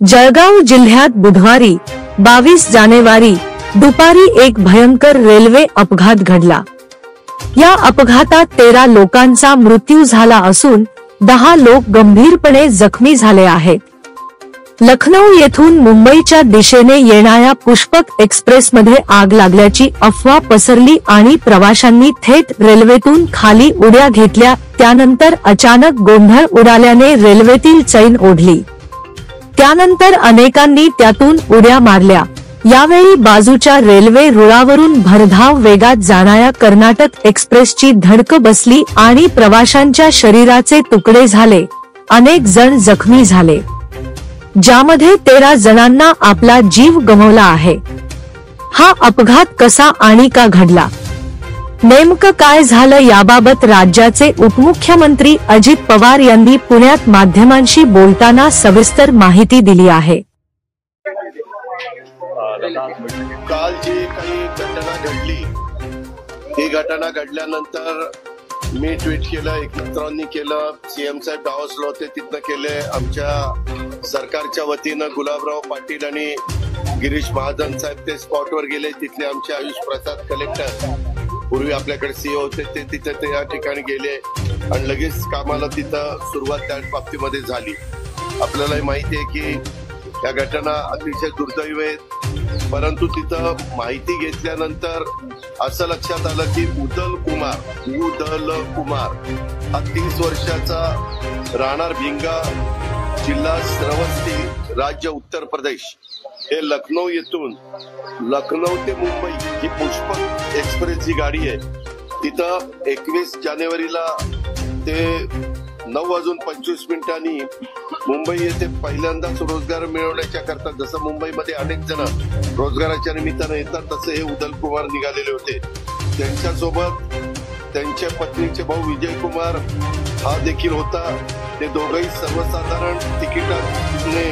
जळगाव जिल्ह्यात बुधवारी 22 जानेवारी दुपारी एक भयंकर रेल्वे अपघात घडला। या अपघातात 13 लोकांचा मृत्यू झाला असून 10 लोक गंभीरपणे जखमी झाले आहेत। लखनौ येथून मुंबईच्या दिशेने येणाऱ्या पुष्पक एक्सप्रेसमध्ये आग लागल्याची अफवा पसरली आणि प्रवाशांनी थेट रेल्वेतून खाली उड्या घेतल्या। त्यानंतर अचानक गोंधळ उडाल्याने रेल्वेतील चैन ओढली। त्यानंतर अनेकांनी त्यातून उड्या मारल्या। यावेळी बाजूच्या रेल्वे रुळावरून भरधाव वेगात जाणाऱ्या कर्नाटक एक्सप्रेसची धडक बसली आणि प्रवाशांच्या शरीराचे तुकडे झाले। अनेक जण जखमी झाले, ज्यामध्ये 13 जणांना आपला जीव गमावला आहे। हा अपघात कसा आणि का घडला, नेमकं काय झालं याबाबत राज्याचे उपमुख्यमंत्री अजित पवार यांनी पुण्यात माध्यमांशी बोलताना सविस्तर माहिती दिली आहे। काल जी काही घटना घडली, ही घटना घडल्यानंतर मी ट्विट केलं, एक मित्रांनी केलं, सीएम साहेब डावसले होते तिथनं केले, आमच्या सरकारच्या वतीनं गुलाबराव पाटील आणि गिरीश महाजन साहेब ते स्पॉटवर गेले, तिथले आमचे आयुष प्रसाद कलेक्टर पूर्वी आपल्याकडे सीओ होते ते तिथे त्या ठिकाणी गेले आणि लगेच कामाला तिथं सुरुवात त्या बाबतीमध्ये झाली। आपल्यालाही माहिती आहे की या घटना अतिशय दुर्दैवी आहेत, परंतु तिथं माहिती घेतल्यानंतर असं लक्षात आलं की उदल कुमार हा 30 वर्षाचा, राहणार भिंगा, जिल्हा श्रवस्ती, राज्य उत्तर प्रदेश, हे लखनौ येथून लखनौ ते मुंबई ही पुष्पक एक्सप्रेस जी गाडी आहे, तिथं 21 जानेवारीला ते 9:25 मुंबई येथे पहिल्यांदाच रोजगार मिळवण्याच्या करता, जसं मुंबईमध्ये अनेक जण रोजगाराच्या निमित्तानं येतात, तसे हे उदल कुमार निघालेले होते। त्यांच्यासोबत त्यांच्या पत्नीचे भाऊ विजय कुमार हा देखील होता। ते दोघंही सर्वसाधारण तिकिटाने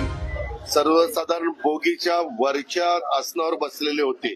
सर्वसाधारण बोगीच्या वरच्या आसनावर बसलेले होते।